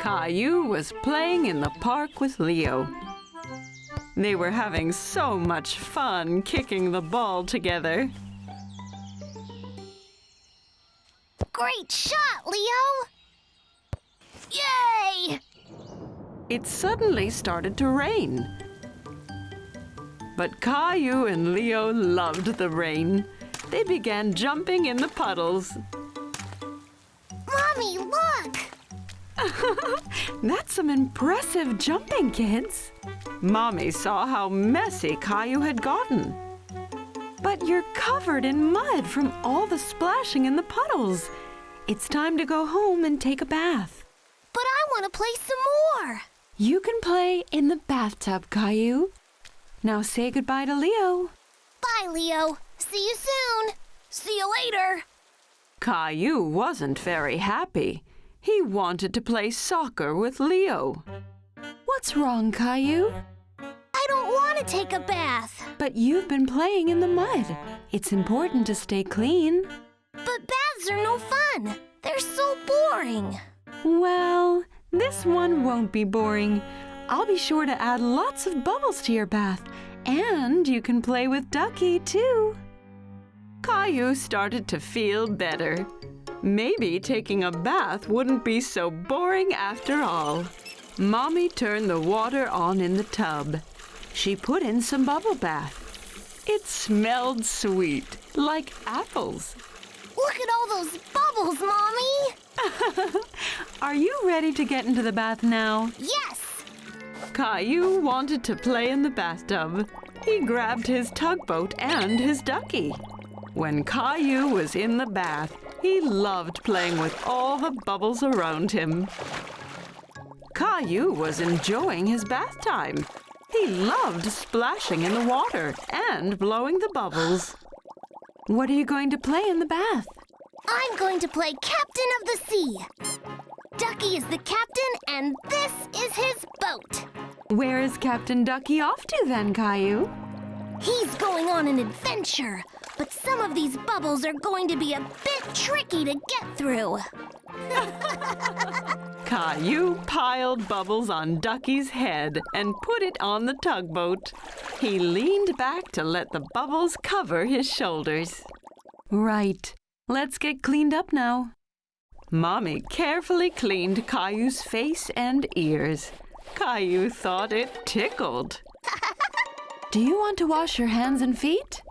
Caillou was playing in the park with Leo. They were having so much fun kicking the ball together. Great shot, Leo! Yay! It suddenly started to rain. But Caillou and Leo loved the rain. They began jumping in the puddles. Mommy, look! That's some impressive jumping, kids. Mommy saw how messy Caillou had gotten. But you're covered in mud from all the splashing in the puddles. It's time to go home and take a bath. But I want to play some more. You can play in the bathtub, Caillou. Now say goodbye to Leo. Bye, Leo. See you soon. See you later. Caillou wasn't very happy. He wanted to play soccer with Leo. What's wrong, Caillou? I don't want to take a bath. But you've been playing in the mud. It's important to stay clean. But baths are no fun. They're so boring. Well, this one won't be boring. I'll be sure to add lots of bubbles to your bath. And you can play with Ducky, too. Caillou started to feel better. Maybe taking a bath wouldn't be so boring after all. Mommy turned the water on in the tub. She put in some bubble bath. It smelled sweet, like apples. Look at all those bubbles, Mommy! Are you ready to get into the bath now? Yes! Caillou wanted to play in the bathtub. He grabbed his tugboat and his ducky. When Caillou was in the bath, he loved playing with all the bubbles around him. Caillou was enjoying his bath time. He loved splashing in the water and blowing the bubbles. What are you going to play in the bath? I'm going to play Captain of the Sea. Ducky is the captain, and this is his boat. Where is Captain Ducky off to then, Caillou? He's going on an adventure, but some of these bubbles are going to be a bit tricky to get through. Caillou piled bubbles on Ducky's head and put it on the tugboat. He leaned back to let the bubbles cover his shoulders. Right, let's get cleaned up now. Mommy carefully cleaned Caillou's face and ears. Caillou thought it tickled. Do you want to wash your hands and feet?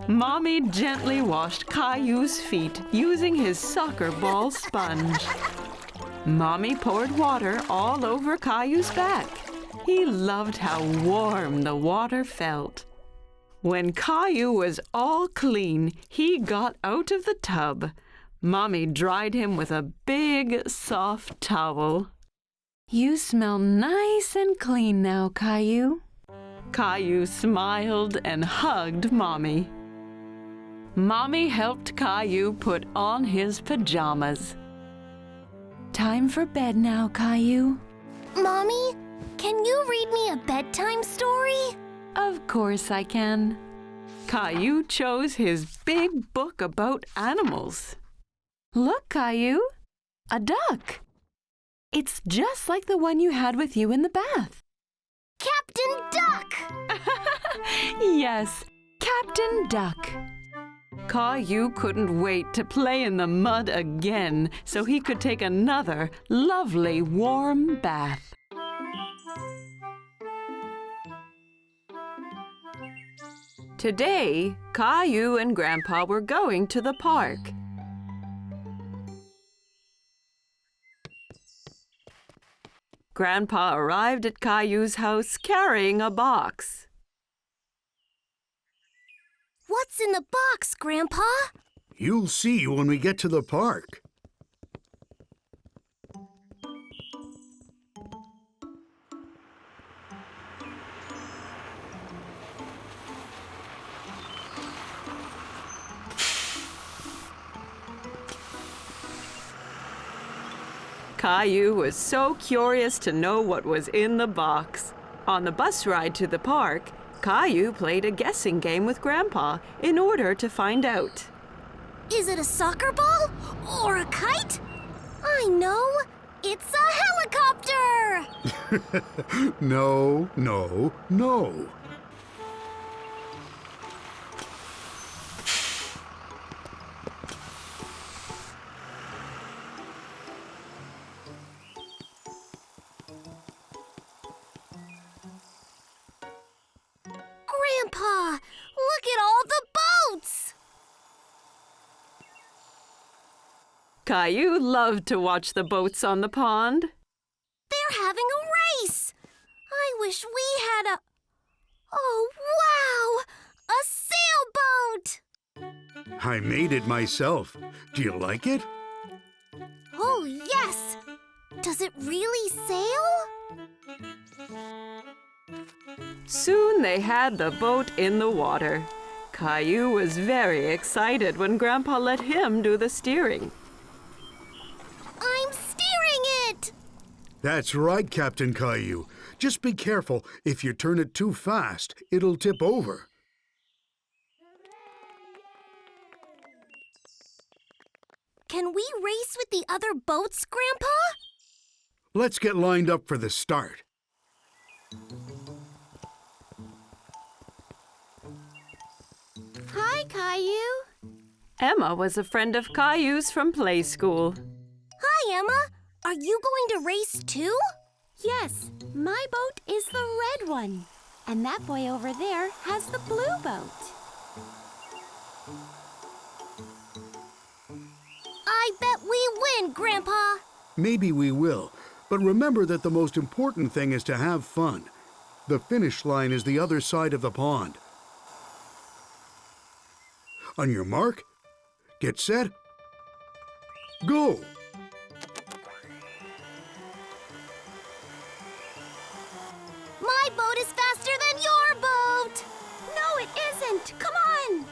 Mommy gently washed Caillou's feet using his soccer ball sponge. Mommy poured water all over Caillou's back. He loved how warm the water felt. When Caillou was all clean, he got out of the tub. Mommy dried him with a big, soft towel. You smell nice and clean now, Caillou. Caillou smiled and hugged Mommy. Mommy helped Caillou put on his pajamas. Time for bed now, Caillou. Mommy, can you read me a bedtime story? Of course I can. Caillou chose his big book about animals. Look, Caillou, a duck. It's just like the one you had with you in the bath. Captain Duck! Yes, Captain Duck. Caillou couldn't wait to play in the mud again so he could take another lovely warm bath. Today, Caillou and Grandpa were going to the park. Grandpa arrived at Caillou's house carrying a box. What's in the box, Grandpa? You'll see when we get to the park. Caillou was so curious to know what was in the box. On the bus ride to the park, Caillou played a guessing game with Grandpa in order to find out. Is it a soccer ball or a kite? I know. It's a No, no, no. Grandpa, look at all the boats! Caillou loved to watch the boats on the pond. They're having a race! I wish we had a... Oh, wow! A sailboat! I made it myself. Do you like it? Oh, yes! Does it really sail? Soon they had the boat in the water. Caillou was very excited when Grandpa let him do the steering. I'm steering it! That's right, Captain Caillou. Just be careful. If you turn it too fast, it'll tip over. Can we race with the other boats, Grandpa? Let's get lined up for the start. Hi, Caillou. Emma was a friend of Caillou's from play school. Hi, Emma. Are you going to race too? Yes, my boat is the red one. And that boy over there has the blue boat. I bet we win, Grandpa. Maybe we will, but remember that the most important thing is to have fun. The finish line is the other side of the pond. On your mark, get set, go! My boat is faster than your boat! No, it isn't. Come on.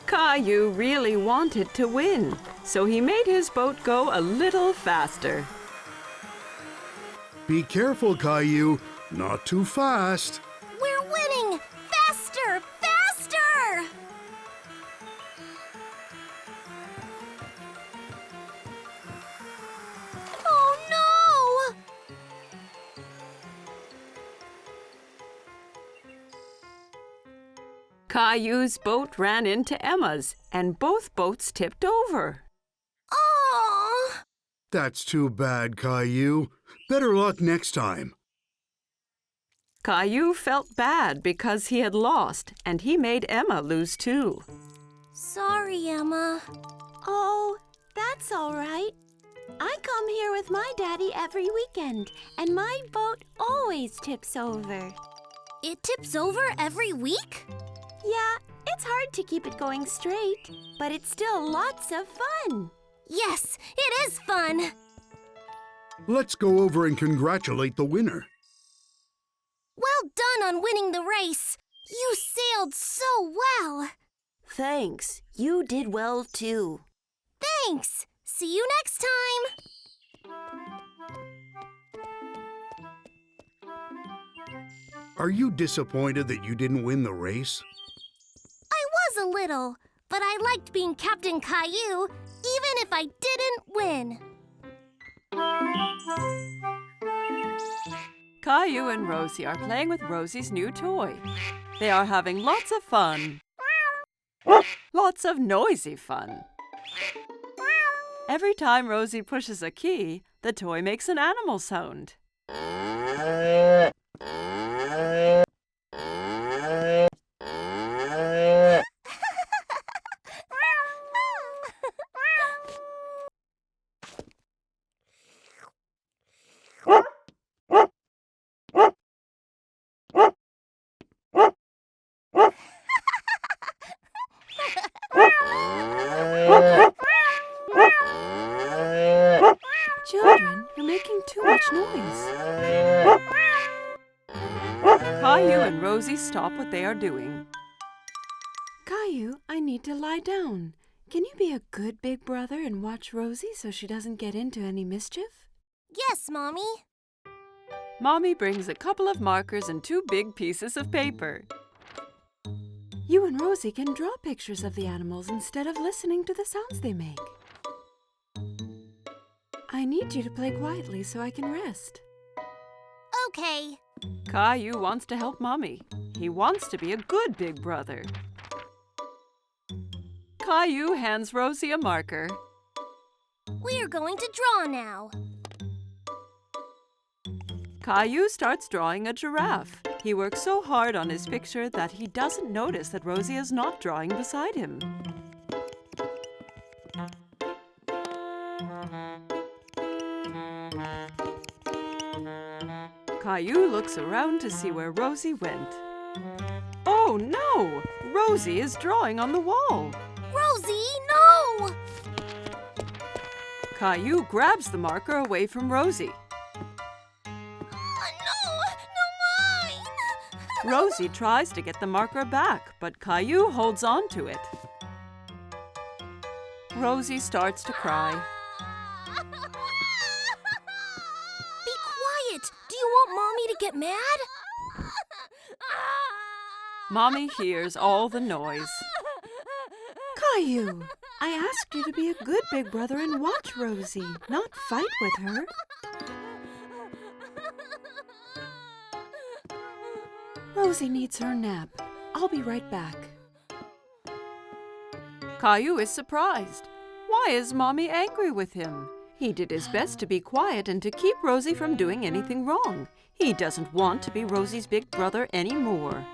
Caillou really wanted to win, so he made his boat go a little faster. Be careful, Caillou. Not too fast. We're winning! Faster! Faster! Oh, no! Caillou's boat ran into Emma's, and both boats tipped over. Oh! That's too bad, Caillou. Better luck next time. Caillou felt bad because he had lost, and he made Emma lose too. Sorry, Emma. Oh, that's all right. I come here with my daddy every weekend, and my boat always tips over. It tips over every week? Yeah, it's hard to keep it going straight, but it's still lots of fun. Yes, it is fun. Let's go over and congratulate the winner. Well done on winning the race. You sailed so well. Thanks. You did well, too. Thanks. See you next time. Are you disappointed that you didn't win the race? I was a little, but I liked being Captain Caillou, even if I didn't win. Caillou and Rosie are playing with Rosie's new toy. They are having lots of fun. Lots of noisy fun. Every time Rosie pushes a key, the toy makes an animal sound. Children, you're making too much noise. Caillou and Rosie stop what they are doing. Caillou, I need to lie down. Can you be a good big brother and watch Rosie so she doesn't get into any mischief? Yes, Mommy. Mommy brings a couple of markers and 2 big pieces of paper. You and Rosie can draw pictures of the animals instead of listening to the sounds they make. I need you to play quietly so I can rest. okay. Caillou wants to help Mommy. He wants to be a good big brother. Caillou hands Rosie a marker. We're going to draw now. Caillou starts drawing a giraffe. He works so hard on his picture that he doesn't notice that Rosie is not drawing beside him. Caillou looks around to see where Rosie went. Oh no! Rosie is drawing on the wall. Rosie, no! Caillou grabs the marker away from Rosie. No mine! Rosie tries to get the marker back, but Caillou holds on to it. Rosie starts to cry. Be quiet! Do you want Mommy to get mad? Mommy hears all the noise. Caillou, I asked you to be a good big brother and watch Rosie, not fight with her. Rosie needs her nap. I'll be right back. Caillou is surprised. Why is Mommy angry with him? He did his best to be quiet and to keep Rosie from doing anything wrong. He doesn't want to be Rosie's big brother anymore.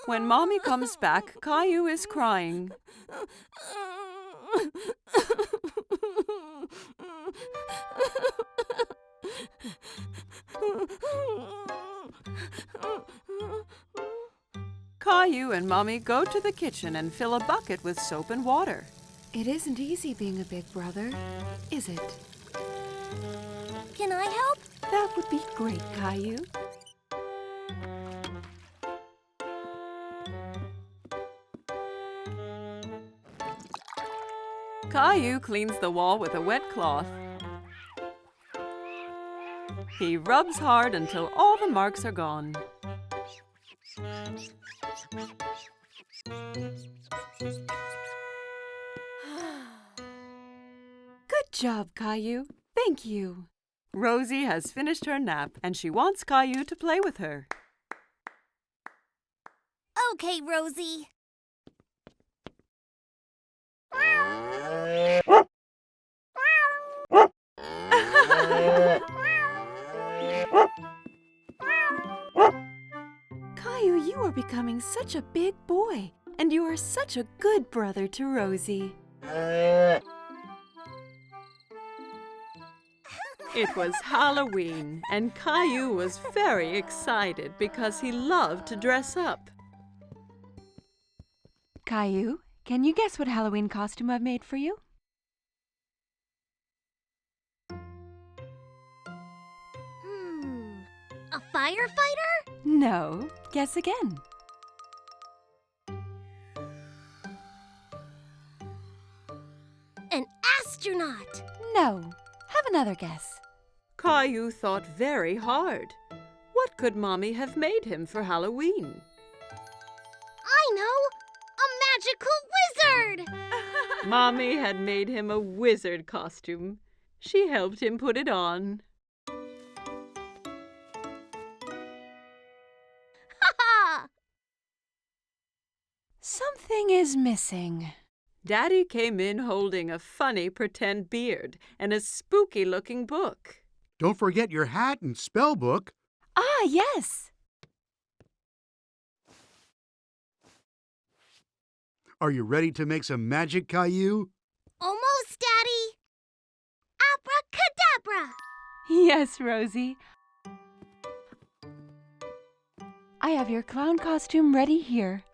When Mommy comes back, Caillou is crying. Caillou and Mommy go to the kitchen and fill a bucket with soap and water. It isn't easy being a big brother, is it? Can I help? That would be great, Caillou. Caillou cleans the wall with a wet cloth. He rubs hard until all the marks are gone. Good job, Caillou. Thank you. Rosie has finished her nap and she wants Caillou to play with her. Okay, Rosie. Caillou, you are becoming such a big boy, and you are such a good brother to Rosie. It was Halloween and Caillou was very excited because he loved to dress up. Caillou, can you guess what Halloween costume I've made for you? A firefighter? No. Guess again. An astronaut? No. Have another guess. Caillou thought very hard. What could Mommy have made him for Halloween? I know! A magical wizard! Mommy had made him a wizard costume. She helped him put it on. Ha! Something is missing. Daddy came in holding a funny pretend beard and a spooky-looking book. Don't forget your hat and spell book. Ah, yes. Are you ready to make some magic, Caillou? Almost, Daddy. Abracadabra! Yes, Rosie. I have your clown costume ready here.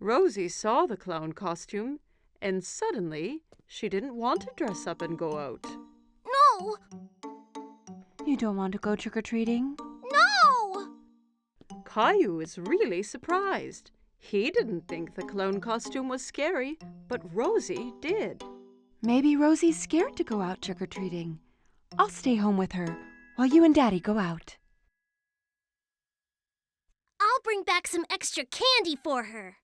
Rosie saw the clown costume, and suddenly she didn't want to dress up and go out. No! You don't want to go trick-or-treating? No! Caillou is really surprised. He didn't think the clown costume was scary, but Rosie did. Maybe Rosie's scared to go out trick-or-treating. I'll stay home with her while you and Daddy go out. I'll bring back some extra candy for her.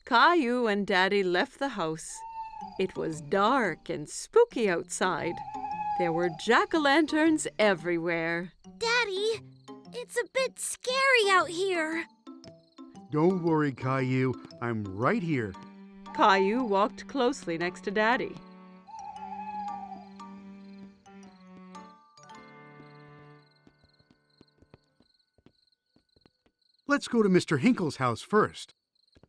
Caillou and Daddy left the house. It was dark and spooky outside. There were jack-o'-lanterns everywhere. Daddy, it's a bit scary out here. Don't worry, Caillou. I'm right here. Caillou walked closely next to Daddy. Let's go to Mr. Hinkle's house first.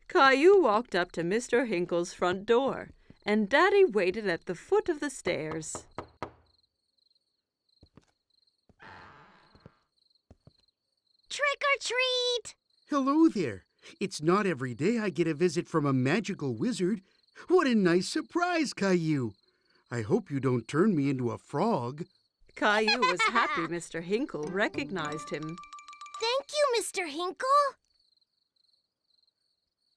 Caillou walked up to Mr. Hinkle's front door, and Daddy waited at the foot of the stairs. Trick or treat! Hello there. It's not every day I get a visit from a magical wizard. What a nice surprise, Caillou. I hope you don't turn me into a frog. Caillou was happy Mr. Hinkle recognized him. Thank you, Mr. Hinkle.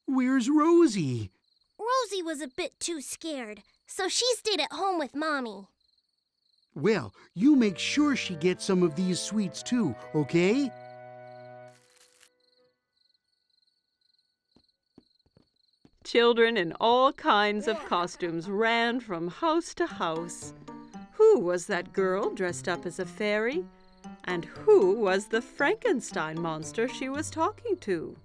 Where's Rosie? Rosie was a bit too scared, so she stayed at home with Mommy. Well, you make sure she gets some of these sweets too, okay? Children in all kinds of costumes ran from house to house. Who was that girl dressed up as a fairy? And who was the Frankenstein monster she was talking to?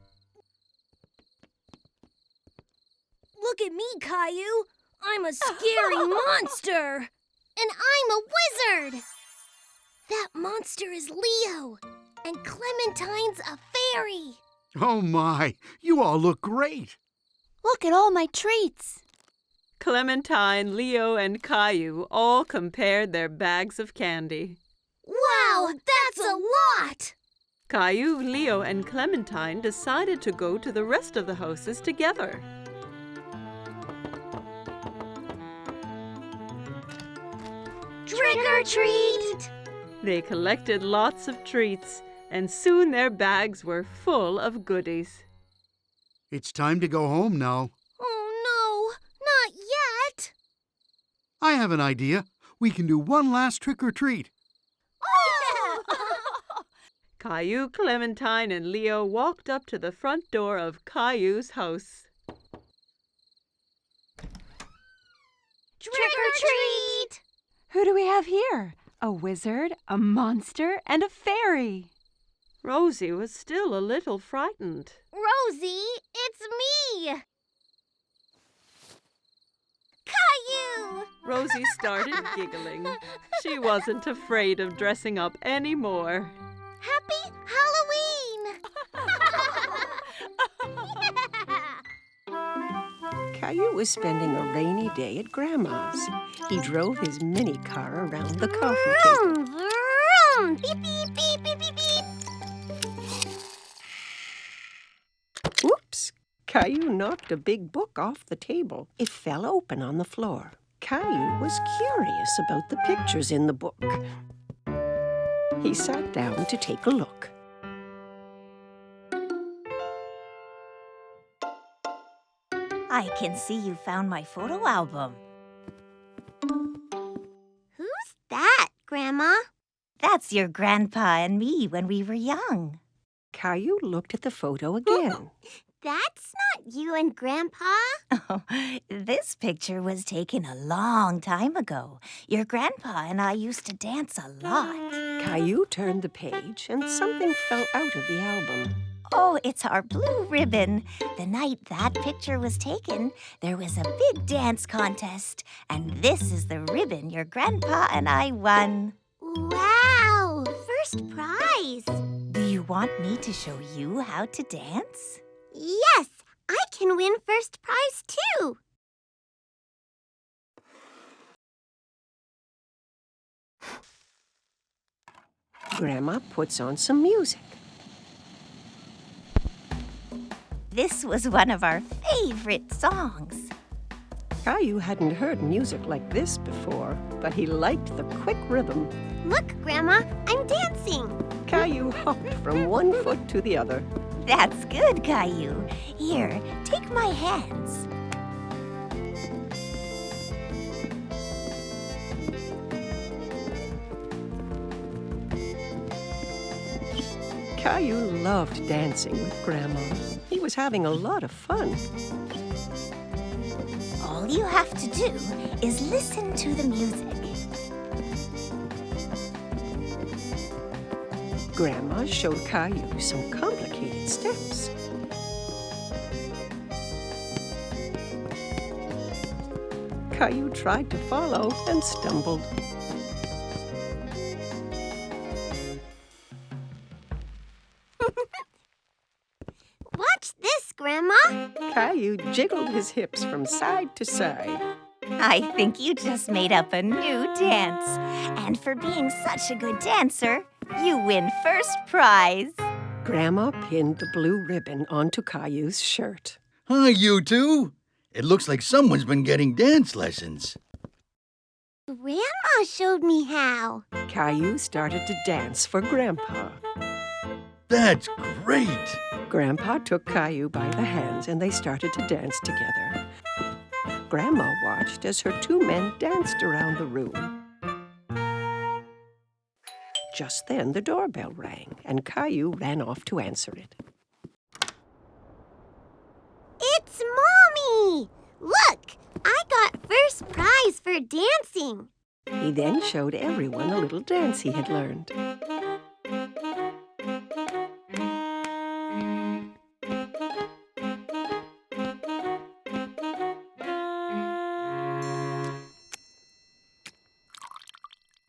Look at me, Caillou. I'm a scary monster. And I'm a wizard. That monster is Leo. And Clementine's a fairy. Oh my, you all look great. Look at all my treats. Clementine, Leo, and Caillou all compared their bags of candy. Wow, that's a lot! Caillou, Leo, and Clementine decided to go to the rest of the houses together. Trick or treat! They collected lots of treats, and soon their bags were full of goodies. It's time to go home now. Oh no, not yet! I have an idea. We can do one last trick or treat. Oh! Caillou, Clementine, and Leo walked up to the front door of Caillou's house. Trick or treat! Who do we have here? A wizard, a monster, and a fairy. Rosie was still a little frightened. Rosie, it's me! Caillou! Rosie started giggling. She wasn't afraid of dressing up anymore. Happy Halloween! Caillou was spending a rainy day at Grandma's. He drove his mini car around the coffee table. Vroom, vroom. Beep, beep, beep, beep, beep, beep. Whoops! Caillou knocked a big book off the table. It fell open on the floor. Caillou was curious about the pictures in the book. He sat down to take a look. I can see you found my photo album. Who's that, Grandma? That's your grandpa and me when we were young. Caillou looked at the photo again. That's not you and Grandpa. Oh, this picture was taken a long time ago. Your grandpa and I used to dance a lot. Caillou turned the page and something fell out of the album. Oh, it's our blue ribbon. The night that picture was taken, there was a big dance contest. And this is the ribbon your grandpa and I won. Wow, first prize. Do you want me to show you how to dance? Yes, I can win first prize too. Grandma puts on some music. This was one of our favorite songs. Caillou hadn't heard music like this before, but he liked the quick rhythm. Look, Grandma, I'm dancing. Caillou hopped from one foot to the other. That's good, Caillou. Here, take my hands. Caillou loved dancing with Grandma. He was having a lot of fun. All you have to do is listen to the music. Grandma showed Caillou some complicated steps. Caillou tried to follow and stumbled. Watch this, Grandma. Caillou jiggled his hips from side to side. I think you just made up a new dance. And for being such a good dancer, you win first prize. Grandma pinned the blue ribbon onto Caillou's shirt. Hi, you two. It looks like someone's been getting dance lessons. Grandma showed me how. Caillou started to dance for Grandpa. That's great. Grandpa took Caillou by the hands and they started to dance together. Grandma watched as her two men danced around the room. Just then the doorbell rang and Caillou ran off to answer it. It's Mommy! Look, I got first prize for dancing. He then showed everyone a little dance he had learned.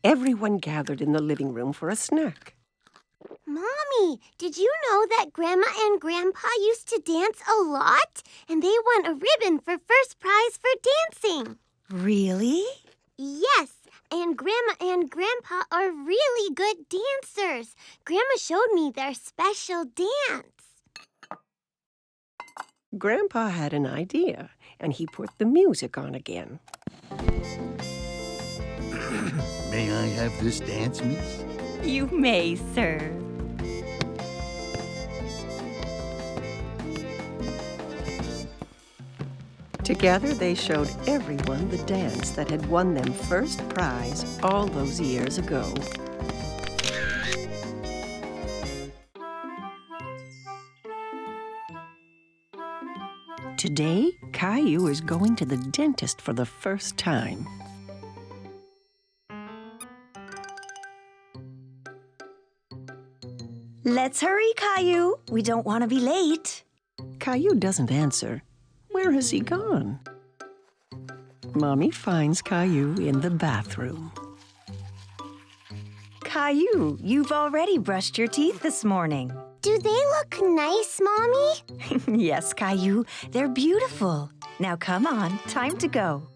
Everyone gathered in the living room for a snack. Mommy, did you know that Grandma and Grandpa used to dance a lot? And they won a ribbon for first prize for dancing. Really? Yes, and Grandma and Grandpa are really good dancers. Grandma showed me their special dance. Grandpa had an idea, and he put the music on again. May I have this dance, miss? You may, sir. Together, they showed everyone the dance that had won them first prize all those years ago. Today, Caillou is going to the dentist for the first time. Let's hurry, Caillou. We don't want to be late. Caillou doesn't answer. Where has he gone? Mommy finds Caillou in the bathroom. Caillou, you've already brushed your teeth this morning. Do they look nice, Mommy? Yes, Caillou, they're beautiful. Now come on, time to go.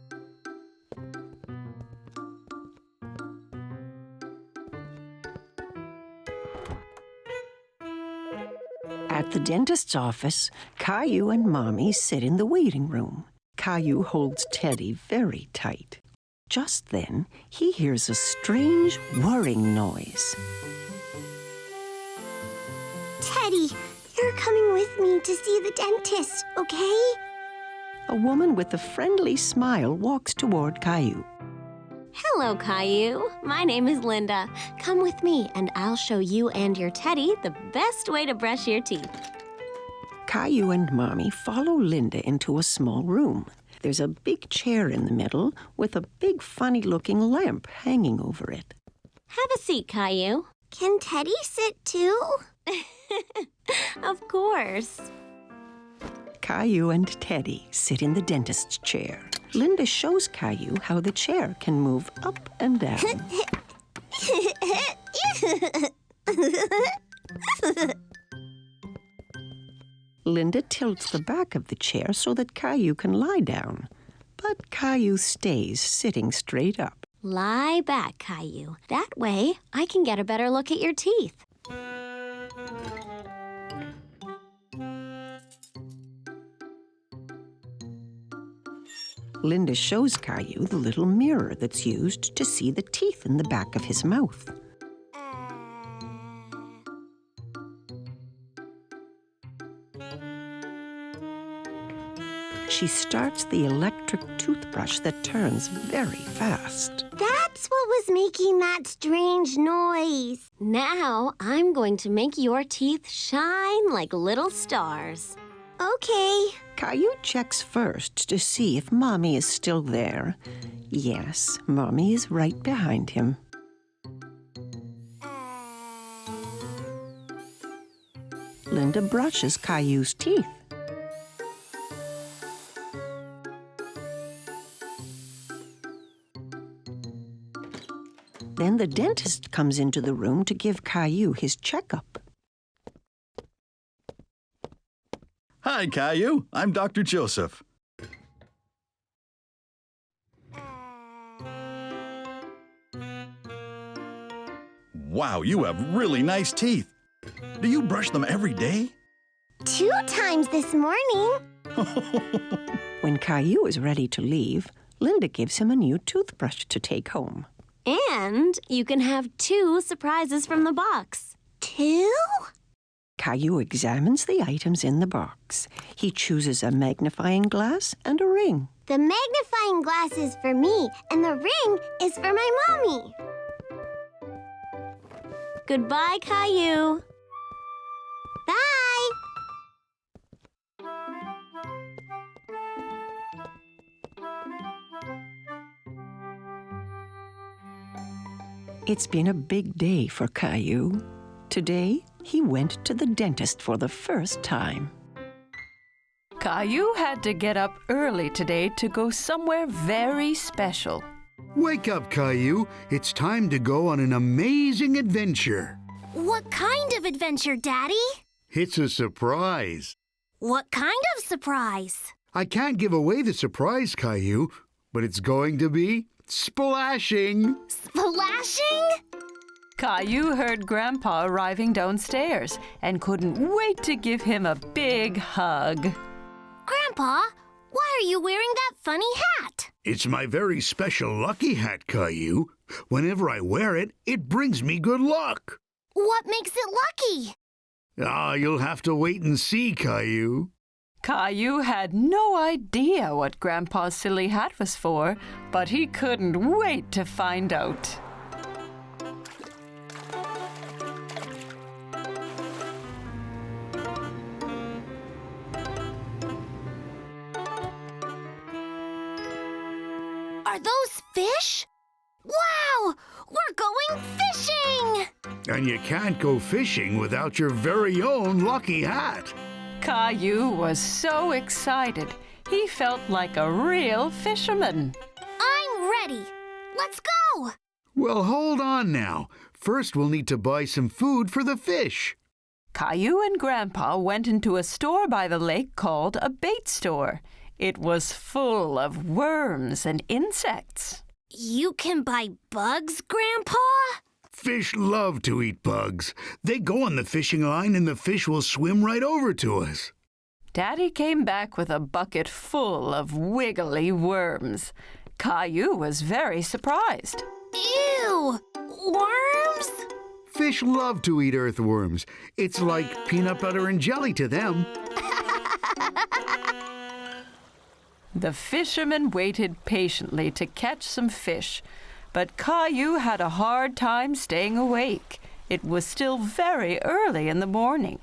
At the dentist's office, Caillou and Mommy sit in the waiting room. Caillou holds Teddy very tight. Just then, he hears a strange whirring noise. Teddy, you're coming with me to see the dentist, okay? A woman with a friendly smile walks toward Caillou. Hello, Caillou. My name is Linda. Come with me, and I'll show you and your Teddy the best way to brush your teeth. Caillou and Mommy follow Linda into a small room. There's a big chair in the middle with a big funny-looking lamp hanging over it. Have a seat, Caillou. Can Teddy sit too? Of course. Caillou and Teddy sit in the dentist's chair. Linda shows Caillou how the chair can move up and down. Linda tilts the back of the chair so that Caillou can lie down. But Caillou stays sitting straight up. Lie back, Caillou. That way, I can get a better look at your teeth. Linda shows Caillou the little mirror that's used to see the teeth in the back of his mouth. She starts the electric toothbrush that turns very fast. That's what was making that strange noise. Now, I'm going to make your teeth shine like little stars. Okay. Caillou checks first to see if Mommy is still there. Yes, Mommy is right behind him. Linda brushes Caillou's teeth. Then the dentist comes into the room to give Caillou his checkup. Hi, Caillou. I'm Dr. Joseph. Wow, you have really nice teeth. Do you brush them every day? 2 times this morning. When Caillou is ready to leave, Linda gives him a new toothbrush to take home. And you can have 2 surprises from the box. 2? Caillou examines the items in the box. He chooses a magnifying glass and a ring. The magnifying glass is for me, and the ring is for my mommy. Goodbye, Caillou. Bye! It's been a big day for Caillou. Today, he went to the dentist for the first time. Caillou had to get up early today to go somewhere very special. Wake up, Caillou. It's time to go on an amazing adventure. What kind of adventure, Daddy? It's a surprise. What kind of surprise? I can't give away the surprise, Caillou, but it's going to be splashing. Splashing? Caillou heard Grandpa arriving downstairs and couldn't wait to give him a big hug. Grandpa, why are you wearing that funny hat? It's my very special lucky hat, Caillou. Whenever I wear it, it brings me good luck. What makes it lucky? You'll have to wait and see, Caillou. Caillou had no idea what Grandpa's silly hat was for, but he couldn't wait to find out. Are those fish? Wow! We're going fishing! And you can't go fishing without your very own lucky hat. Caillou was so excited, he felt like a real fisherman. I'm ready. Let's go! Well, hold on now. First, we'll need to buy some food for the fish. Caillou and Grandpa went into a store by the lake called a bait store. It was full of worms and insects. You can buy bugs, Grandpa? Fish love to eat bugs. They go on the fishing line and the fish will swim right over to us. Daddy came back with a bucket full of wiggly worms. Caillou was very surprised. Ew! Worms? Fish love to eat earthworms. It's like peanut butter and jelly to them. The fisherman waited patiently to catch some fish, but Caillou had a hard time staying awake. It was still very early in the morning.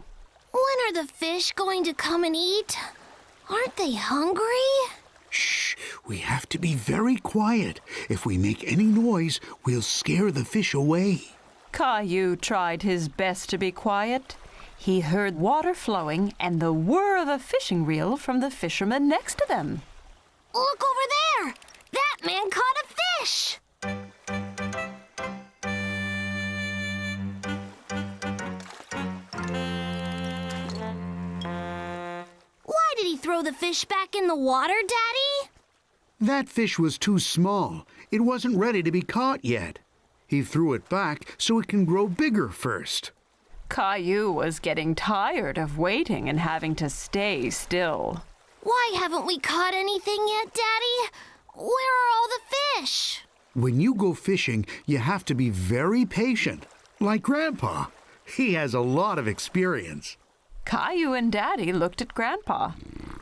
When are the fish going to come and eat? Aren't they hungry? Shh, we have to be very quiet. If we make any noise, we'll scare the fish away. Caillou tried his best to be quiet. He heard water flowing and the whir of a fishing reel from the fisherman next to them. Look over there! That man caught a fish! Why did he throw the fish back in the water, Daddy? That fish was too small. It wasn't ready to be caught yet. He threw it back so it can grow bigger first. Caillou was getting tired of waiting and having to stay still. Why haven't we caught anything yet, Daddy? Where are all the fish? When you go fishing, you have to be very patient. Like Grandpa. He has a lot of experience. Caillou and Daddy looked at Grandpa.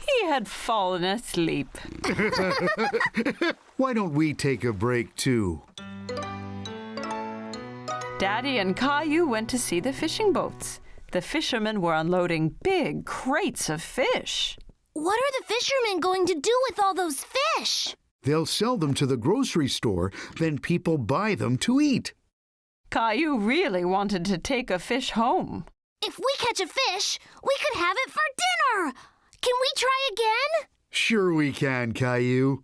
He had fallen asleep. Why don't we take a break, too? Daddy and Caillou went to see the fishing boats. The fishermen were unloading big crates of fish. What are the fishermen going to do with all those fish? They'll sell them to the grocery store, then people buy them to eat. Caillou really wanted to take a fish home. If we catch a fish, we could have it for dinner. Can we try again? Sure we can, Caillou.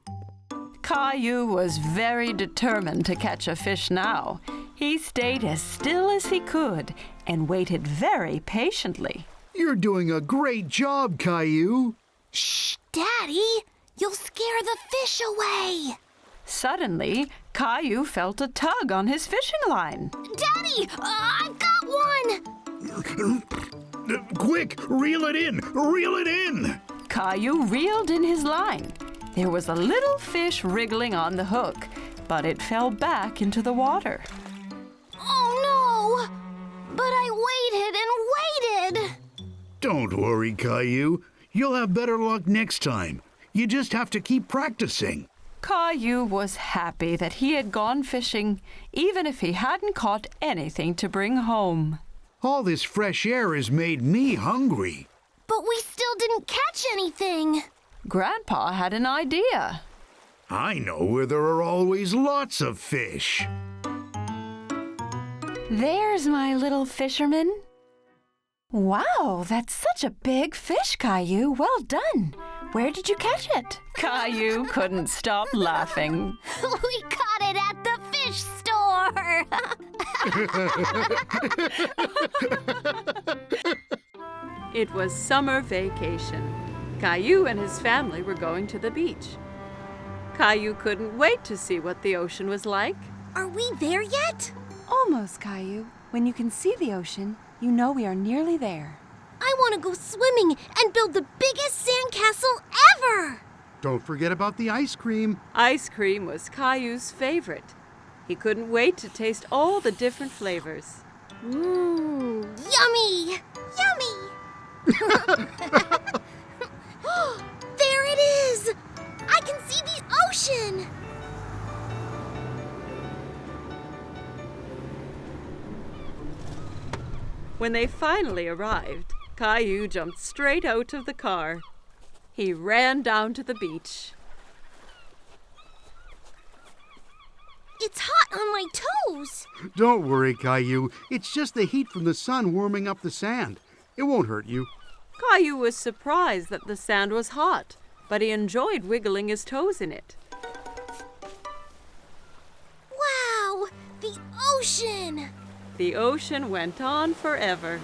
Caillou was very determined to catch a fish now. He stayed as still as he could and waited very patiently. You're doing a great job, Caillou. Shh, Daddy. You'll scare the fish away. Suddenly, Caillou felt a tug on his fishing line. Daddy, I've got one. Quick, reel it in! Reel it in! Caillou reeled in his line. There was a little fish wriggling on the hook, but it fell back into the water. Oh, no. But I waited and waited. Don't worry, Caillou. You'll have better luck next time. You just have to keep practicing. Caillou was happy that he had gone fishing, even if he hadn't caught anything to bring home. All this fresh air has made me hungry. But we still didn't catch anything. Grandpa had an idea. I know where there are always lots of fish. There's my little fisherman. Wow, that's such a big fish, Caillou. Well done. Where did you catch it? Caillou couldn't stop laughing. We caught it at the fish store. It was summer vacation. Caillou and his family were going to the beach. Caillou couldn't wait to see what the ocean was like. Are we there yet? Almost, Caillou. When you can see the ocean, you know we are nearly there. I want to go swimming and build the biggest sandcastle ever. Don't forget about the ice cream. Ice cream was Caillou's favorite. He couldn't wait to taste all the different flavors. Mmm, yummy! Yummy! There it is! I can see the ocean! When they finally arrived, Caillou jumped straight out of the car. He ran down to the beach. It's hot on my toes! Don't worry, Caillou. It's just the heat from the sun warming up the sand. It won't hurt you. Caillou was surprised that the sand was hot, but he enjoyed wiggling his toes in it. Wow! The ocean! The ocean went on forever.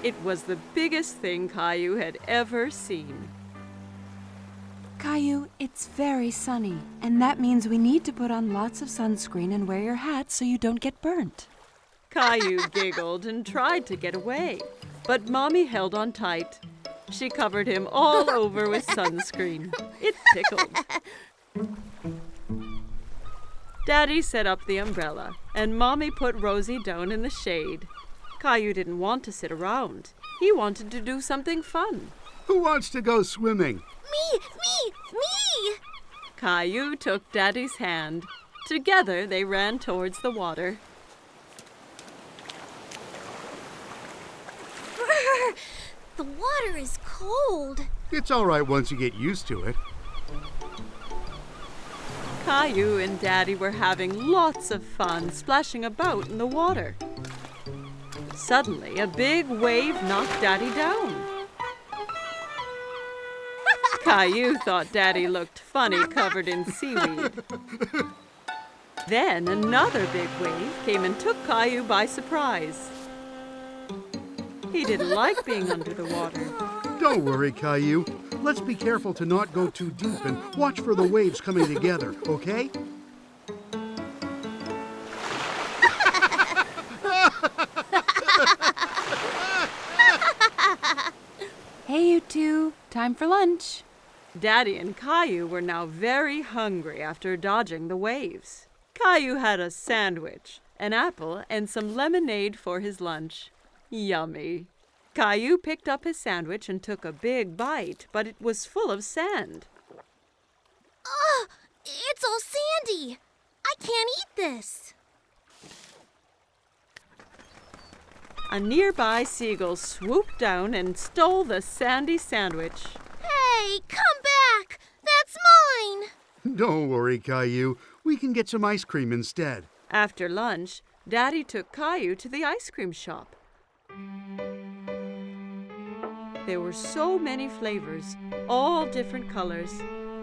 It was the biggest thing Caillou had ever seen. Caillou, it's very sunny, and that means we need to put on lots of sunscreen and wear your hat so you don't get burnt. Caillou giggled and tried to get away, but Mommy held on tight. She covered him all over with sunscreen. It tickled. Daddy set up the umbrella, and Mommy put Rosie down in the shade. Caillou didn't want to sit around. He wanted to do something fun. Who wants to go swimming? Me! Caillou took Daddy's hand. Together they ran towards the water. Brr, the water is cold. It's all right once you get used to it. Caillou and Daddy were having lots of fun splashing about in the water. Suddenly, a big wave knocked Daddy down. Caillou thought Daddy looked funny covered in seaweed. Then another big wave came and took Caillou by surprise. He didn't like being under the water. Don't worry, Caillou. Let's be careful to not go too deep and watch for the waves coming together, okay? Hey, you two. Time for lunch. Daddy and Caillou were now very hungry after dodging the waves. Caillou had a sandwich, an apple, and some lemonade for his lunch. Yummy. Caillou picked up his sandwich and took a big bite, but it was full of sand. Ugh! It's all sandy. I can't eat this. A nearby seagull swooped down and stole the sandy sandwich. Hey, come back! That's mine! Don't worry, Caillou. We can get some ice cream instead. After lunch, Daddy took Caillou to the ice cream shop. There were so many flavors, all different colors.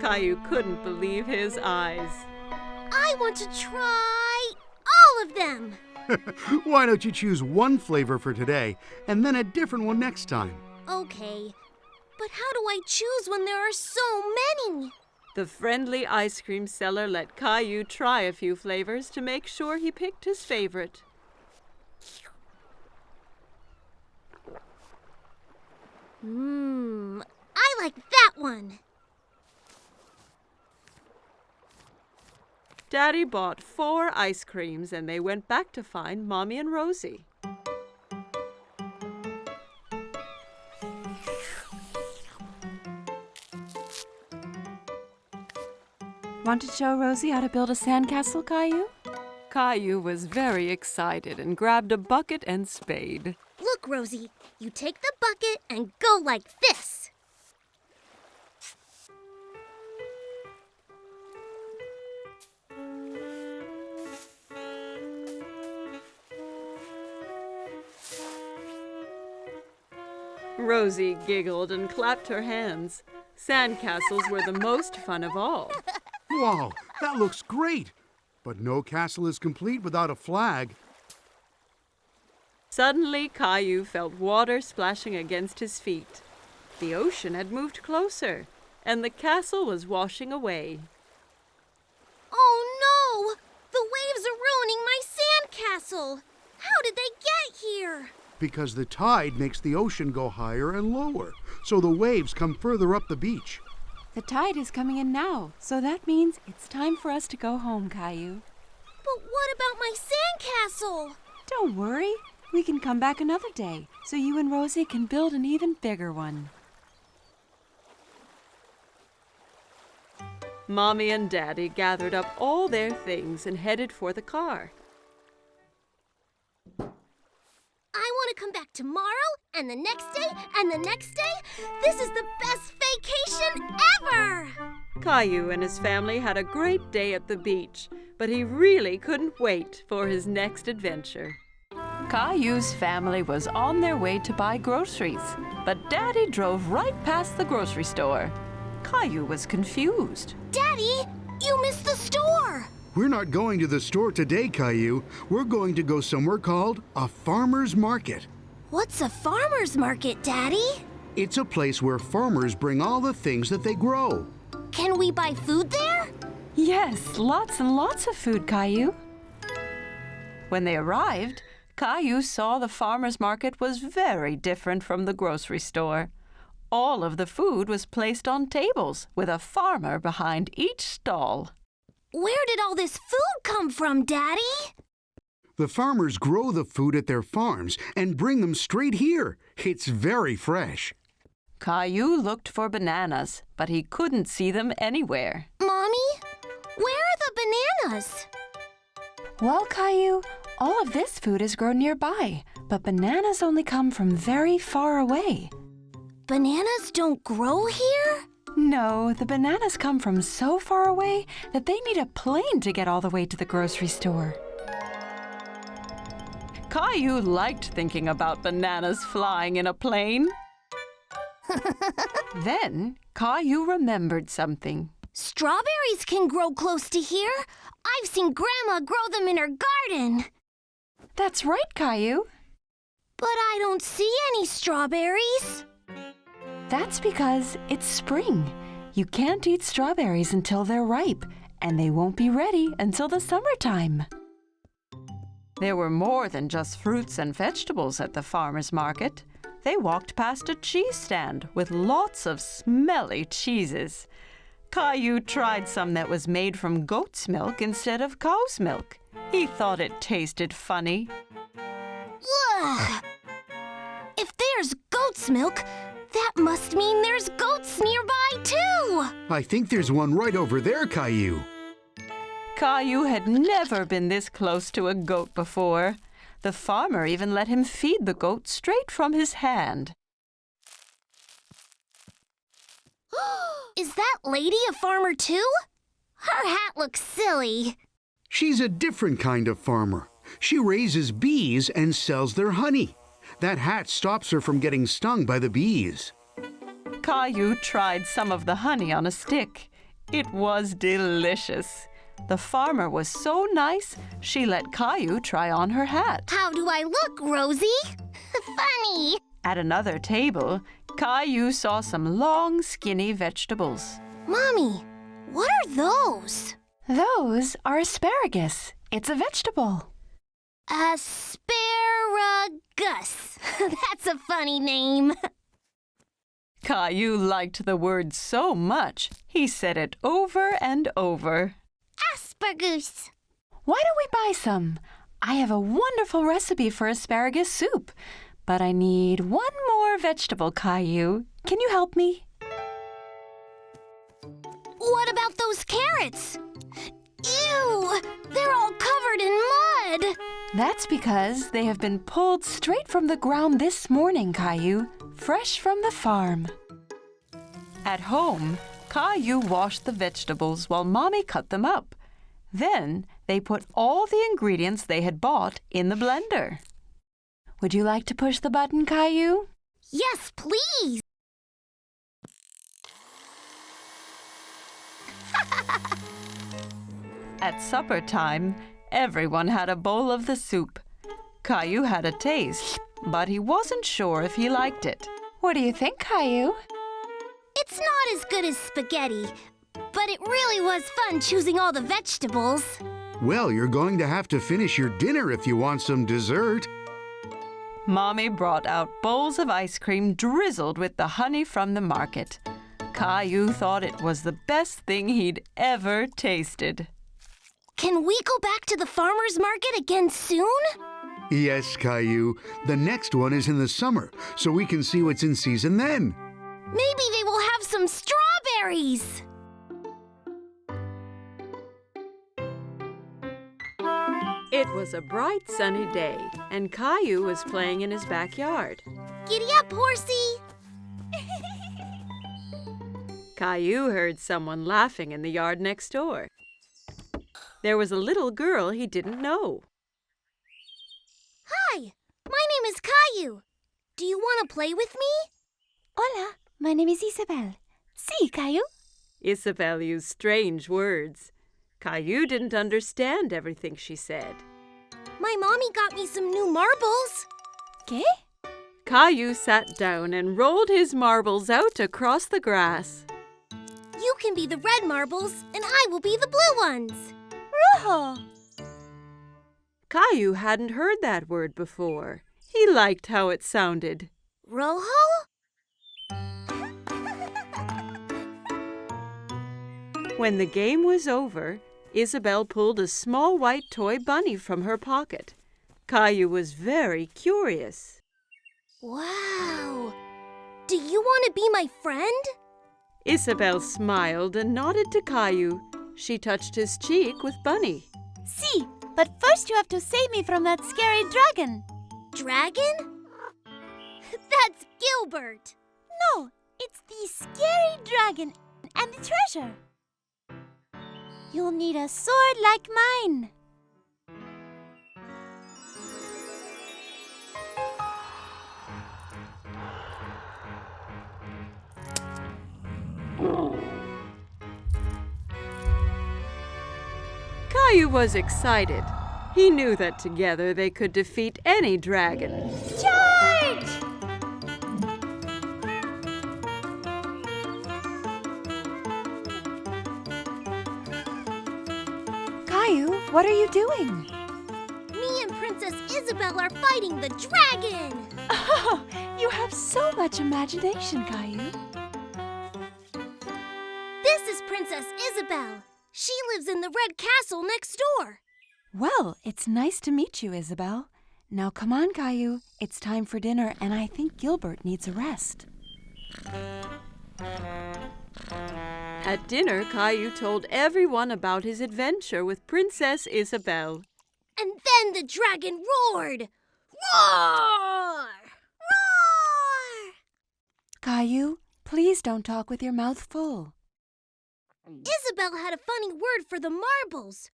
Caillou couldn't believe his eyes. I want to try all of them! Why don't you choose one flavor for today and then a different one next time? Okay, but how do I choose when there are so many? The friendly ice cream seller let Caillou try a few flavors to make sure he picked his favorite. I like that one. Daddy bought 4 ice creams and they went back to find Mommy and Rosie. Want to show Rosie how to build a sandcastle, Caillou? Caillou was very excited and grabbed a bucket and spade. Look, Rosie, you take the bucket and go like this. Rosie giggled and clapped her hands. Sandcastles were the most fun of all. Wow, that looks great! But no castle is complete without a flag. Suddenly, Caillou felt water splashing against his feet. The ocean had moved closer, and the castle was washing away. Oh no! The waves are ruining my sandcastle! How did they get here? Because the tide makes the ocean go higher and lower, so the waves come further up the beach. The tide is coming in now, so that means it's time for us to go home, Caillou. But what about my sandcastle? Don't worry. We can come back another day, so you and Rosie can build an even bigger one. Mommy and Daddy gathered up all their things and headed for the car. I want to come back tomorrow, and the next day, and the next day. This is the best vacation ever! Caillou and his family had a great day at the beach, but he really couldn't wait for his next adventure. Caillou's family was on their way to buy groceries, but Daddy drove right past the grocery store. Caillou was confused. Daddy, you missed the store! We're not going to the store today, Caillou. We're going to go somewhere called a farmer's market. What's a farmer's market, Daddy? It's a place where farmers bring all the things that they grow. Can we buy food there? Yes, lots and lots of food, Caillou. When they arrived, Caillou saw the farmer's market was very different from the grocery store. All of the food was placed on tables with a farmer behind each stall. Where did all this food come from, Daddy? The farmers grow the food at their farms and bring them straight here. It's very fresh. Caillou looked for bananas, but he couldn't see them anywhere. Mommy, where are the bananas? Well, Caillou, all of this food is grown nearby, but bananas only come from very far away. Bananas don't grow here? No, the bananas come from so far away that they need a plane to get all the way to the grocery store. Caillou liked thinking about bananas flying in a plane. Then Caillou remembered something. Strawberries can grow close to here. I've seen Grandma grow them in her garden. That's right, Caillou. But I don't see any strawberries. That's because it's spring. You can't eat strawberries until they're ripe, and they won't be ready until the summertime. There were more than just fruits and vegetables at the farmer's market. They walked past a cheese stand with lots of smelly cheeses. Caillou tried some that was made from goat's milk instead of cow's milk. He thought it tasted funny. Ugh! If there's goat's milk, that must mean there's goats nearby, too! I think there's one right over there, Caillou. Caillou had never been this close to a goat before. The farmer even let him feed the goat straight from his hand. Is that lady a farmer too? Her hat looks silly. She's a different kind of farmer. She raises bees and sells their honey. That hat stops her from getting stung by the bees. Caillou tried some of the honey on a stick. It was delicious. The farmer was so nice, she let Caillou try on her hat. How do I look, Rosie? Funny. At another table, Caillou saw some long, skinny vegetables. Mommy, what are those? Those are asparagus. It's a vegetable. Asparagus. That's a funny name. Caillou liked the word so much, he said it over and over. Asparagus. Why don't we buy some? I have a wonderful recipe for asparagus soup. But I need one more vegetable, Caillou. Can you help me? What about those carrots? Ew! They're all covered in mud! That's because they have been pulled straight from the ground this morning, Caillou, fresh from the farm. At home, Caillou washed the vegetables while Mommy cut them up. Then they put all the ingredients they had bought in the blender. Would you like to push the button, Caillou? Yes, please! At supper time, everyone had a bowl of the soup. Caillou had a taste, but he wasn't sure if he liked it. What do you think, Caillou? It's not as good as spaghetti, but it really was fun choosing all the vegetables. Well, you're going to have to finish your dinner if you want some dessert. Mommy brought out bowls of ice cream drizzled with the honey from the market. Caillou thought it was the best thing he'd ever tasted. Can we go back to the farmer's market again soon? Yes, Caillou. The next one is in the summer, so we can see what's in season then. Maybe they will have some strawberries. It was a bright sunny day, and Caillou was playing in his backyard. Giddy up, horsey! Caillou heard someone laughing in the yard next door. There was a little girl he didn't know. Hi, my name is Caillou. Do you want to play with me? Hola, my name is Isabelle. Sí, Caillou. Isabelle used strange words. Caillou didn't understand everything she said. My mommy got me some new marbles. ¿Qué? Caillou sat down and rolled his marbles out across the grass. You can be the red marbles, and I will be the blue ones. Rojo. Caillou hadn't heard that word before. He liked how it sounded. Rojo? When the game was over, Isabelle pulled a small white toy bunny from her pocket. Caillou was very curious. Wow! Do you want to be my friend? Isabelle smiled and nodded to Caillou. She touched his cheek with Bunny. Sí, but first you have to save me from that scary dragon. Dragon? That's Gilbert. No, it's the scary dragon and the treasure. You'll need a sword like mine. Caillou was excited. He knew that together they could defeat any dragon. Charge! Caillou, what are you doing? Me and Princess Isabelle are fighting the dragon. Oh, you have so much imagination, Caillou. This is Princess Isabelle. She lives in the red castle next door. Well, it's nice to meet you, Isabelle. Now come on, Caillou. It's time for dinner, and I think Gilbert needs a rest. At dinner, Caillou told everyone about his adventure with Princess Isabelle. And then the dragon roared. Roar! Roar! Caillou, please don't talk with your mouth full. Isabelle had a funny word for the marbles.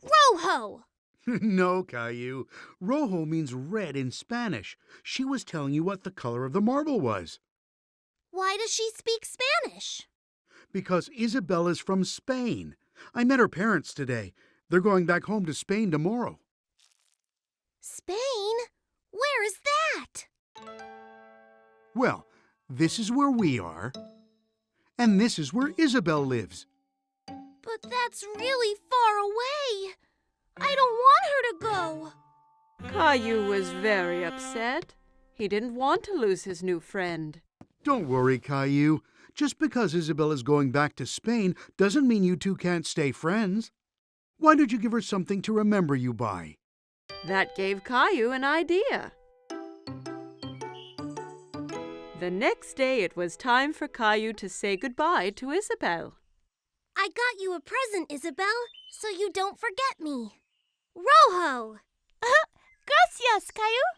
Rojo! No, Caillou. Rojo means red in Spanish. She was telling you what the color of the marble was. Why does she speak Spanish? Because Isabelle is from Spain. I met her parents today. They're going back home to Spain tomorrow. Spain? Where is that? Well, this is where we are. And this is where Isabelle lives. But that's really far away. I don't want her to go. Caillou was very upset. He didn't want to lose his new friend. Don't worry, Caillou. Just because Isabelle is going back to Spain doesn't mean you two can't stay friends. Why don't you give her something to remember you by? That gave Caillou an idea. The next day it was time for Caillou to say goodbye to Isabelle. I got you a present, Isabelle, so you don't forget me. Rojo! Gracias, Caillou.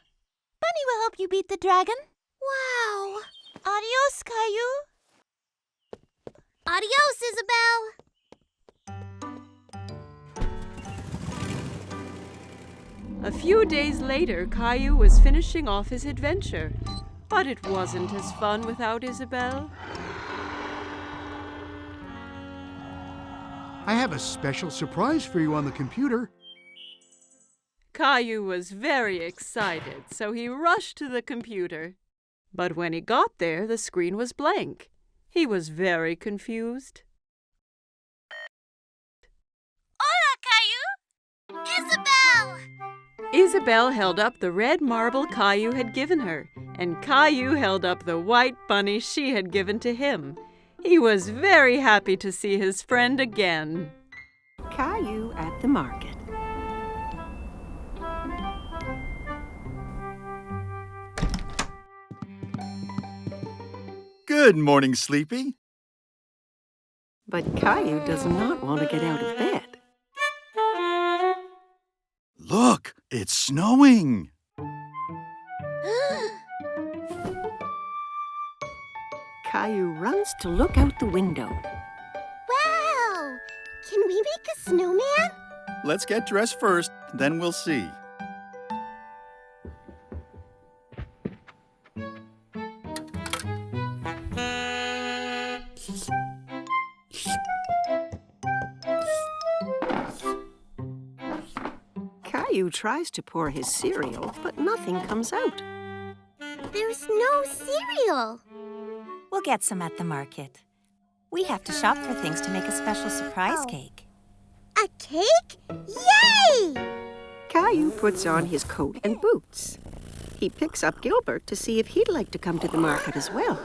Bunny will help you beat the dragon. Wow! Adios, Caillou. Adios, Isabelle! A few days later, Caillou was finishing off his adventure. But it wasn't as fun without Isabelle. I have a special surprise for you on the computer. Caillou was very excited, so he rushed to the computer. But when he got there, the screen was blank. He was very confused. Hola, Caillou! Isabelle! Isabelle held up the red marble Caillou had given her, and Caillou held up the white bunny she had given to him. He was very happy to see his friend again. Caillou at the market. Good morning, Sleepy. But Caillou does not want to get out of bed. Look, it's snowing. Caillou runs to look out the window. Wow! Can we make a snowman? Let's get dressed first, then we'll see. Caillou tries to pour his cereal, but nothing comes out. There's no cereal. We'll get some at the market. We have to shop for things to make a special surprise cake. A cake? Yay! Caillou puts on his coat and boots. He picks up Gilbert to see if he'd like to come to the market as well.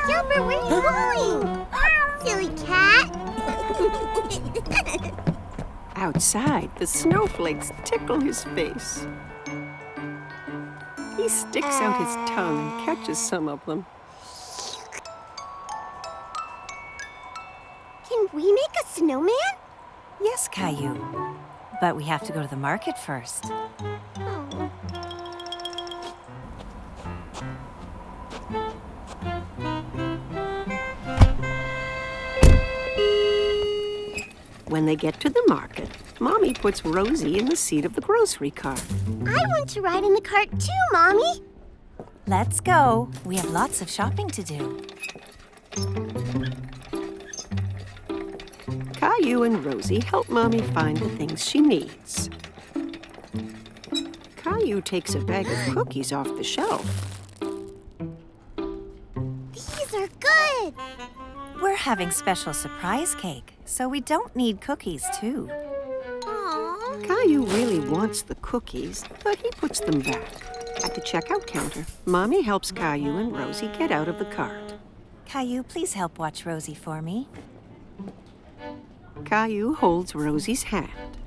Gilbert, where are you going? Silly cat. Outside, the snowflakes tickle his face. He sticks out his tongue and catches some of them. Can we make a snowman? Yes, Caillou. But we have to go to the market first. Oh. When they get to the market, Mommy puts Rosie in the seat of the grocery cart. I want to ride in the cart too, Mommy. Let's go. We have lots of shopping to do. Caillou and Rosie help Mommy find the things she needs. Caillou takes a bag of cookies off the shelf. These are good. We're having special surprise cake, so we don't need cookies, too. Aww. Caillou really wants the cookies, but he puts them back. At the checkout counter, Mommy helps Caillou and Rosie get out of the cart. Caillou, please help watch Rosie for me. Caillou holds Rosie's hand.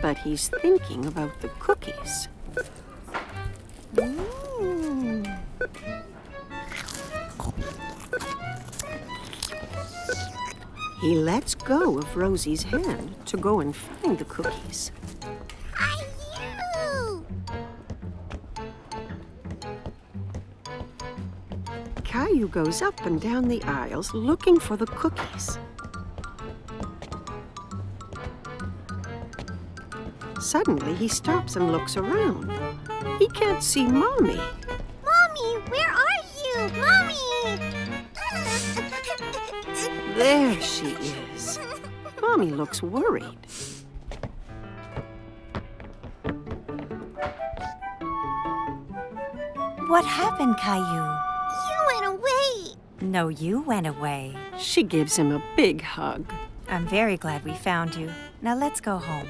But he's thinking about the cookies. Mm. He lets go of Rosie's hand to go and find the cookies. Caillou! Caillou goes up and down the aisles looking for the cookies. Suddenly, he stops and looks around. He can't see Mommy. Mommy, where are you? Mommy! There she is. Mommy looks worried. What happened, Caillou? You went away. No, you went away. She gives him a big hug. I'm very glad we found you. Now let's go home.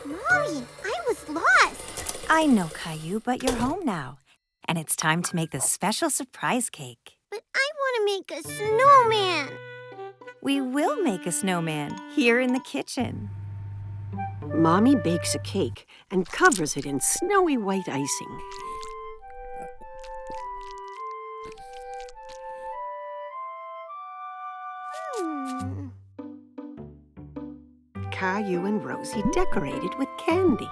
Mommy, I was lost. I know, Caillou, but you're home now. And it's time to make the special surprise cake. But I want to make a snowman. We will make a snowman here in the kitchen. Mommy bakes a cake and covers it in snowy white icing. Caillou and Rosie decorated with candy.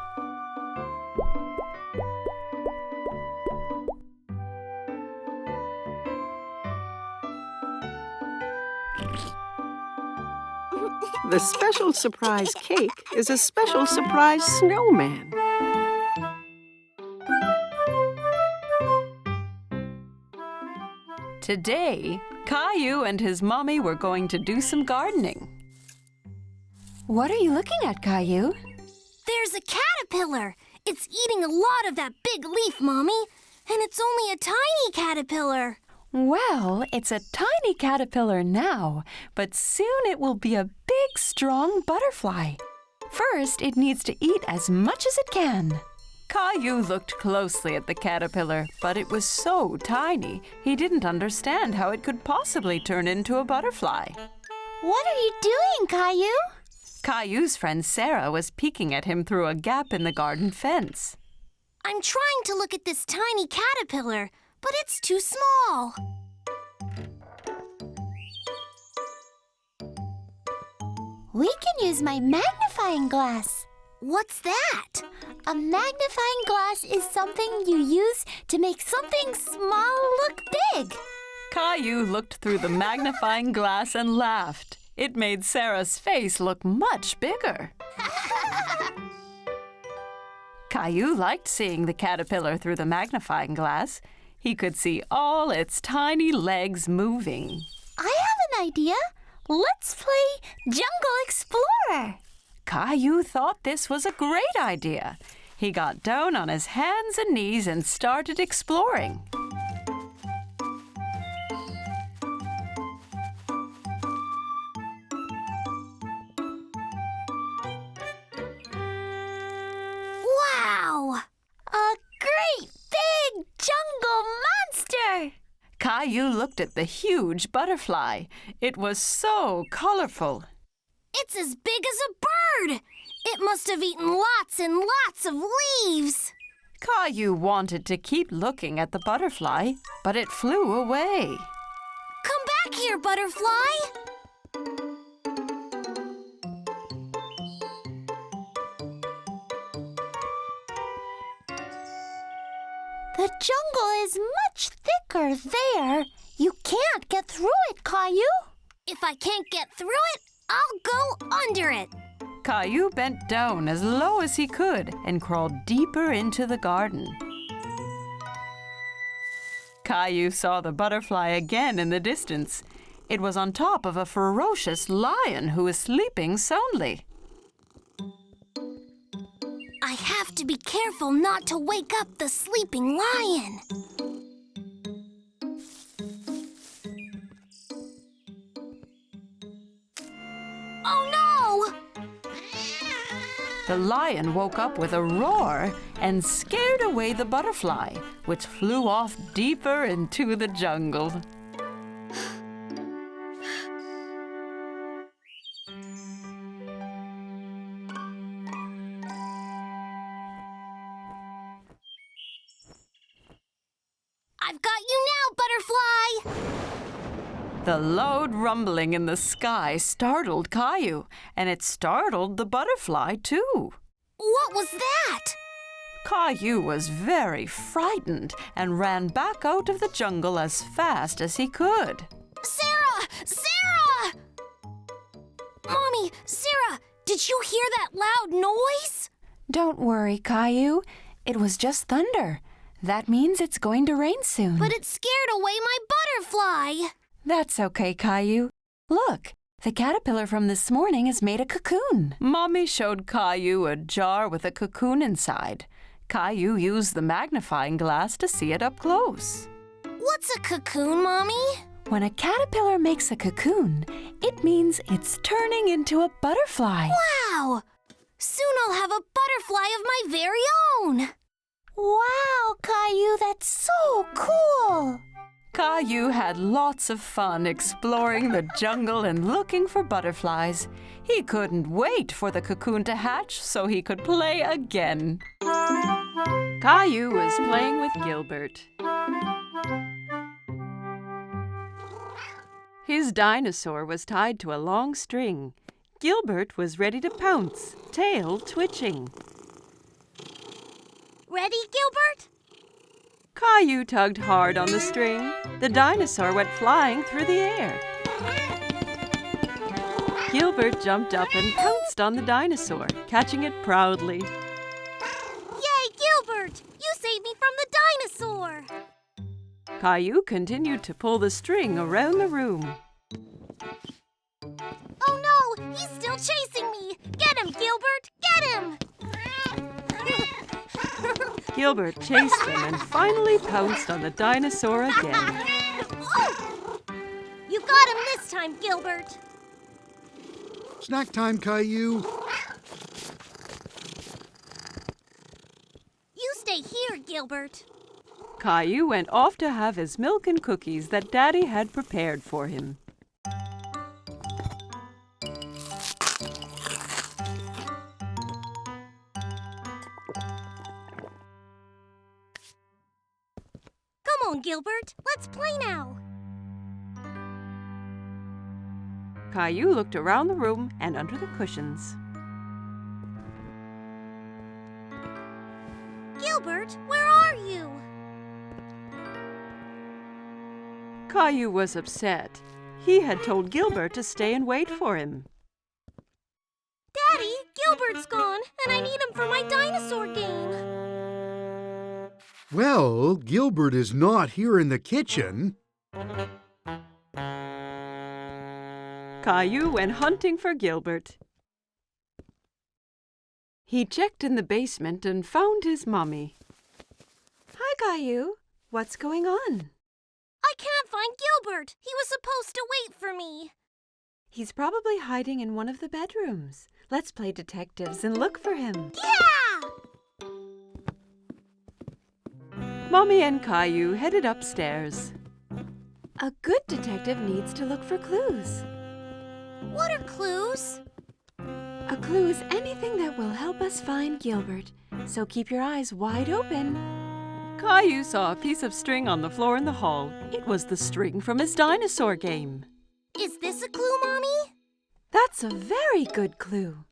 The special surprise cake is a special surprise snowman. Today, Caillou and his mommy were going to do some gardening. What are you looking at, Caillou? There's a caterpillar. It's eating a lot of that big leaf, Mommy. And it's only a tiny caterpillar. Well, it's a tiny caterpillar now, but soon it will be a big, strong butterfly. First, it needs to eat as much as it can. Caillou looked closely at the caterpillar, but it was so tiny, he didn't understand how it could possibly turn into a butterfly. What are you doing, Caillou? Caillou's friend Sarah was peeking at him through a gap in the garden fence. I'm trying to look at this tiny caterpillar, but it's too small. We can use my magnifying glass. What's that? A magnifying glass is something you use to make something small look big. Caillou looked through the magnifying glass and laughed. It made Sarah's face look much bigger. Caillou liked seeing the caterpillar through the magnifying glass. He could see all its tiny legs moving. I have an idea. Let's play Jungle Explorer. Caillou thought this was a great idea. He got down on his hands and knees and started exploring. Wow! A great big jungle monster! Caillou looked at the huge butterfly. It was so colorful. It's as big as a bird. It must have eaten lots and lots of leaves. Caillou wanted to keep looking at the butterfly, but it flew away. Come back here, butterfly. The jungle is much thicker there. You can't get through it, Caillou. If I can't get through it, I'll go under it. Caillou bent down as low as he could and crawled deeper into the garden. Caillou saw the butterfly again in the distance. It was on top of a ferocious lion who was sleeping soundly. I have to be careful not to wake up the sleeping lion. Oh no! The lion woke up with a roar and scared away the butterfly, which flew off deeper into the jungle. The loud rumbling in the sky startled Caillou, and it startled the butterfly, too. What was that? Caillou was very frightened and ran back out of the jungle as fast as he could. Sarah! Sarah! Mommy, Sarah, did you hear that loud noise? Don't worry, Caillou. It was just thunder. That means it's going to rain soon. But it scared away my butterfly. That's okay, Caillou. Look, the caterpillar from this morning has made a cocoon. Mommy showed Caillou a jar with a cocoon inside. Caillou used the magnifying glass to see it up close. What's a cocoon, Mommy? When a caterpillar makes a cocoon, it means it's turning into a butterfly. Wow! Soon I'll have a butterfly of my very own. Wow, Caillou, that's so cool! Caillou had lots of fun exploring the jungle and looking for butterflies. He couldn't wait for the cocoon to hatch so he could play again. Caillou was playing with Gilbert. His dinosaur was tied to a long string. Gilbert was ready to pounce, tail twitching. Ready, Gilbert? Caillou tugged hard on the string. The dinosaur went flying through the air. Gilbert jumped up and pounced on the dinosaur, catching it proudly. Yay, Gilbert! You saved me from the dinosaur! Caillou continued to pull the string around the room. Oh no! He's still chasing me! Get him, Gilbert! Get him! Gilbert chased him and finally pounced on the dinosaur again. You got him this time, Gilbert! Snack time, Caillou. You stay here, Gilbert. Caillou went off to have his milk and cookies that Daddy had prepared for him. Come on, Gilbert. Let's play now. Caillou looked around the room and under the cushions. Gilbert, where are you? Caillou was upset. He had told Gilbert to stay and wait for him. Daddy, Gilbert's gone, and I need him for my dinosaur game. Well, Gilbert is not here in the kitchen. Caillou went hunting for Gilbert. He checked in the basement and found his mommy. Hi, Caillou. What's going on? I can't find Gilbert. He was supposed to wait for me. He's probably hiding in one of the bedrooms. Let's play detectives and look for him. Yeah! Mommy and Caillou headed upstairs. A good detective needs to look for clues. What are clues? A clue is anything that will help us find Gilbert, so keep your eyes wide open. Caillou saw a piece of string on the floor in the hall. It was the string from his dinosaur game. Is this a clue, Mommy? That's a very good clue.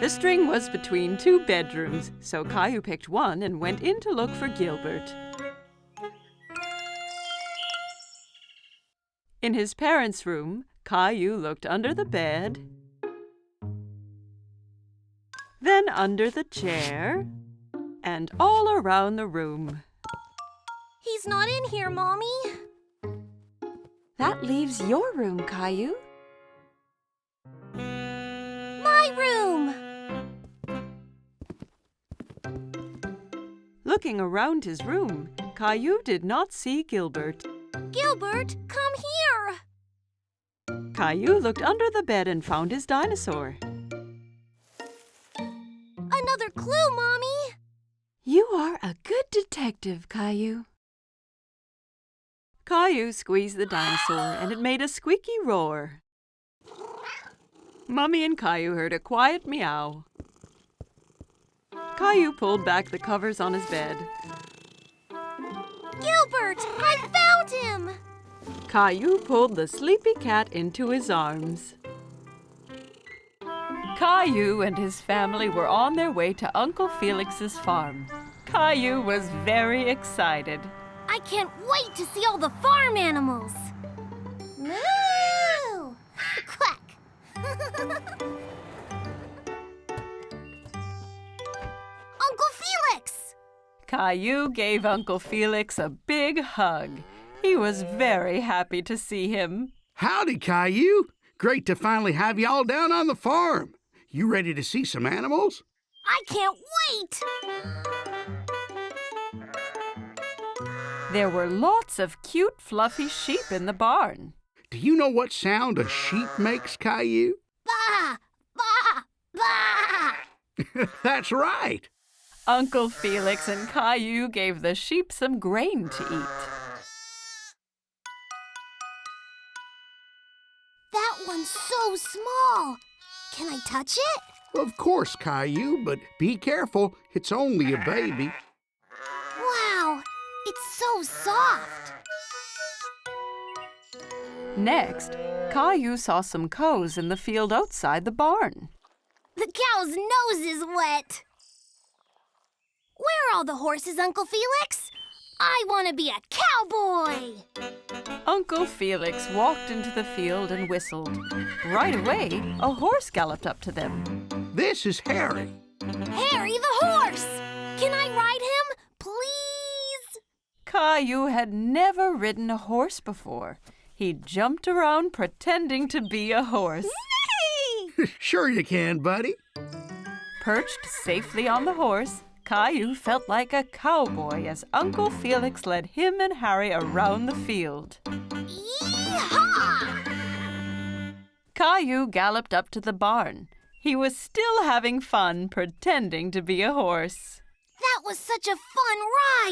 The string was between two bedrooms, so Caillou picked one and went in to look for Gilbert. In his parents' room, Caillou looked under the bed, then under the chair, and all around the room. He's not in here, Mommy. That leaves your room, Caillou. My room! Looking around his room, Caillou did not see Gilbert. Gilbert, come here! Caillou looked under the bed and found his dinosaur. Another clue, Mommy! You are a good detective, Caillou. Caillou squeezed the dinosaur and it made a squeaky roar. Mummy and Caillou heard a quiet meow. Caillou pulled back the covers on his bed. Gilbert, I found Caillou pulled the sleepy cat into his arms. Caillou and his family were on their way to Uncle Felix's farm. Caillou was very excited. I can't wait to see all the farm animals. Moo! Quack! Uncle Felix! Caillou gave Uncle Felix a big hug. He was very happy to see him. Howdy, Caillou. Great to finally have you all down on the farm. You ready to see some animals? I can't wait! There were lots of cute, fluffy sheep in the barn. Do you know what sound a sheep makes, Caillou? Bah! Bah! Bah! That's right. Uncle Felix and Caillou gave the sheep some grain to eat. That one's so small. Can I touch it? Of course, Caillou, but be careful. It's only a baby. Wow, it's so soft. Next, Caillou saw some cows in the field outside the barn. The cow's nose is wet. Where are all the horses, Uncle Felix? I want to be a cowboy. Uncle Felix walked into the field and whistled. Right away, a horse galloped up to them. This is Harry. Harry the horse! Can I ride him, please? Caillou had never ridden a horse before. He jumped around pretending to be a horse. Sure you can, buddy. Perched safely on the horse, Caillou felt like a cowboy as Uncle Felix led him and Harry around the field. Yee-haw! Caillou galloped up to the barn. He was still having fun pretending to be a horse. That was such a fun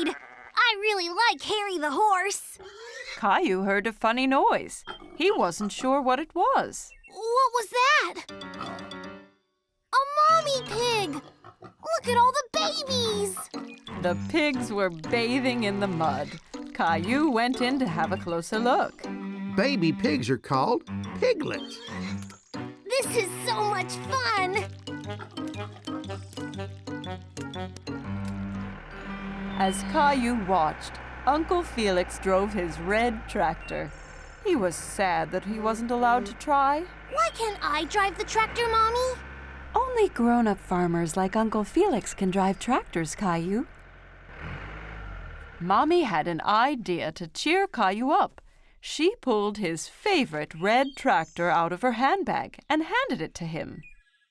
ride. I really like Harry the horse. Caillou heard a funny noise. He wasn't sure what it was. What was that? A mommy pig! Look at all the babies! The pigs were bathing in the mud. Caillou went in to have a closer look. Baby pigs are called piglets. This is so much fun! As Caillou watched, Uncle Felix drove his red tractor. He was sad that he wasn't allowed to try. Why can't I drive the tractor, Mommy? Only grown-up farmers like Uncle Felix can drive tractors, Caillou. Mommy had an idea to cheer Caillou up. She pulled his favorite red tractor out of her handbag and handed it to him.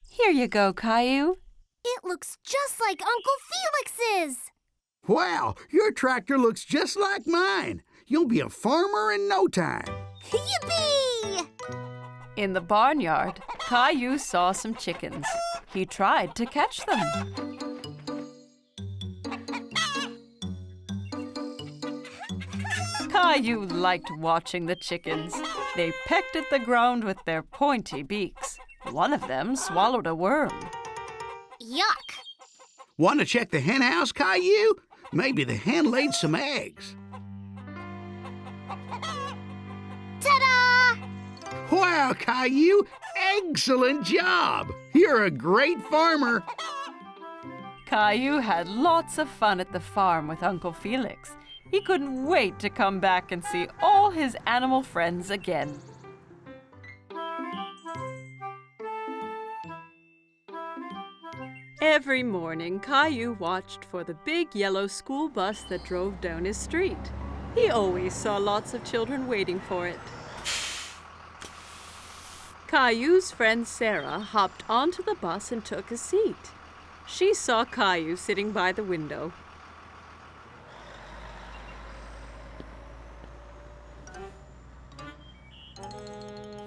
Here you go, Caillou. It looks just like Uncle Felix's. Wow, your tractor looks just like mine. You'll be a farmer in no time. Yippee! In the barnyard, Caillou saw some chickens. He tried to catch them. Caillou liked watching the chickens. They pecked at the ground with their pointy beaks. One of them swallowed a worm. Yuck! Want to check the hen house, Caillou? Maybe the hen laid some eggs. Ta-da! Wow, Caillou! Excellent job! You're a great farmer. Caillou had lots of fun at the farm with Uncle Felix. He couldn't wait to come back and see all his animal friends again. Every morning, Caillou watched for the big yellow school bus that drove down his street. He always saw lots of children waiting for it. Caillou's friend Sarah hopped onto the bus and took a seat. She saw Caillou sitting by the window.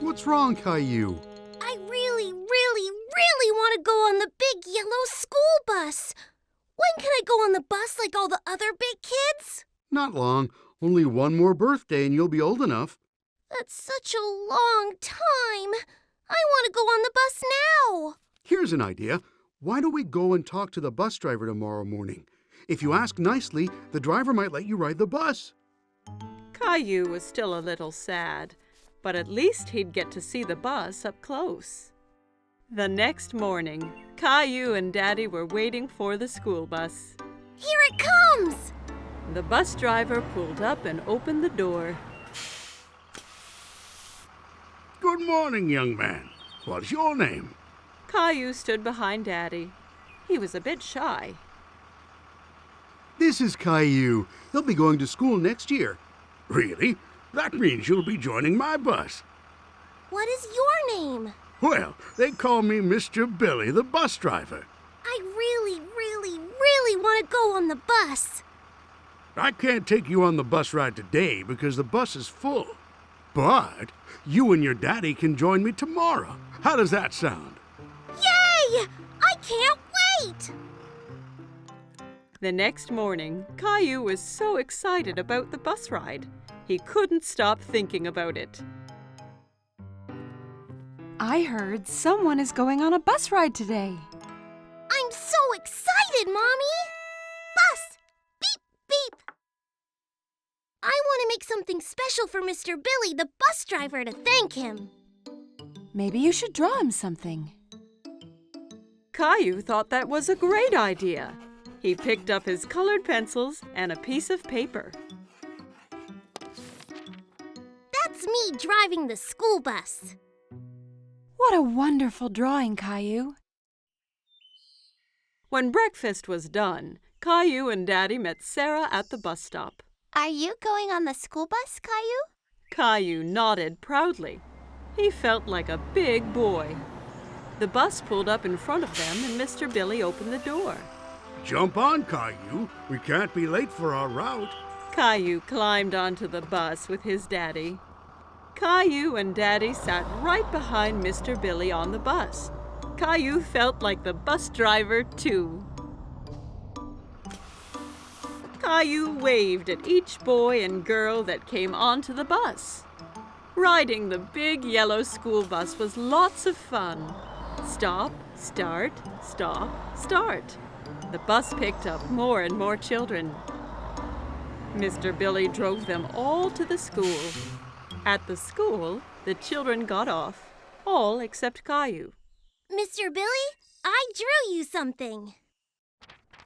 What's wrong, Caillou? I really want to go on the big yellow school bus. When can I go on the bus like all the other big kids? Not long. Only one more birthday and you'll be old enough. That's such a long time. I want to go on the bus now. Here's an idea. Why don't we go and talk to the bus driver tomorrow morning? If you ask nicely, the driver might let you ride the bus. Caillou was still a little sad, but at least he'd get to see the bus up close. The next morning, Caillou and Daddy were waiting for the school bus. Here it comes! The bus driver pulled up and opened the door. Good morning, young man. What's your name? Caillou stood behind Daddy. He was a bit shy. This is Caillou. He'll be going to school next year. Really? That means you'll be joining my bus. What is your name? Well, they call me Mr. Billy, the bus driver. I really want to go on the bus. I can't take you on the bus ride today because the bus is full. But you and your daddy can join me tomorrow. How does that sound? Yay! I can't wait! The next morning, Caillou was so excited about the bus ride. He couldn't stop thinking about it. I heard someone is going on a bus ride today. I'm so excited, Mommy! Bus! Beep, beep! I want to make something special for Mr. Billy, the bus driver, to thank him. Maybe you should draw him something. Caillou thought that was a great idea. He picked up his colored pencils and a piece of paper. That's me driving the school bus. What a wonderful drawing, Caillou. When breakfast was done, Caillou and Daddy met Sarah at the bus stop. Are you going on the school bus, Caillou? Caillou nodded proudly. He felt like a big boy. The bus pulled up in front of them and Mr. Billy opened the door. Jump on, Caillou. We can't be late for our route. Caillou climbed onto the bus with his daddy. Caillou and Daddy sat right behind Mr. Billy on the bus. Caillou felt like the bus driver, too. Caillou waved at each boy and girl that came onto the bus. Riding the big yellow school bus was lots of fun. Stop, start, stop, start. The bus picked up more and more children. Mr. Billy drove them all to the school. At the school, the children got off, all except Caillou. Mr. Billy, I drew you something.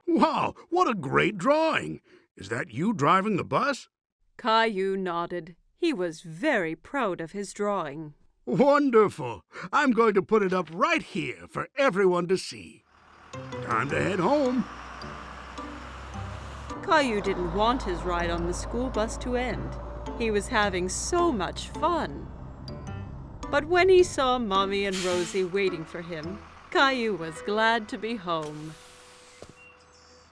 Wow, what a great drawing. Is that you driving the bus? Caillou nodded. He was very proud of his drawing. Wonderful. I'm going to put it up right here for everyone to see. Time to head home. Caillou didn't want his ride on the school bus to end. He was having so much fun. But when he saw Mommy and Rosie waiting for him, Caillou was glad to be home.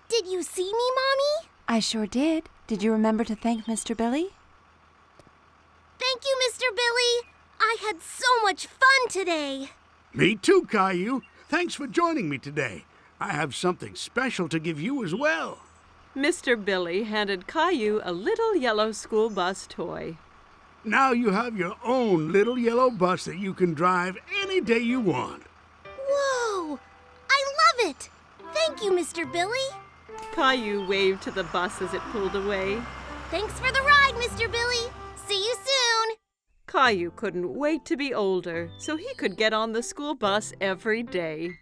Did you see me, Mommy? I sure did. Did you remember to thank Mr. Billy? Thank you, Mr. Billy. I had so much fun today. Me too, Caillou. Thanks for joining me today. I have something special to give you as well. Mr. Billy handed Caillou a little yellow school bus toy. Now you have your own little yellow bus that you can drive any day you want. Whoa! I love it! Thank you, Mr. Billy. Caillou waved to the bus as it pulled away. Thanks for the ride, Mr. Billy. See you soon. Caillou couldn't wait to be older so he could get on the school bus every day.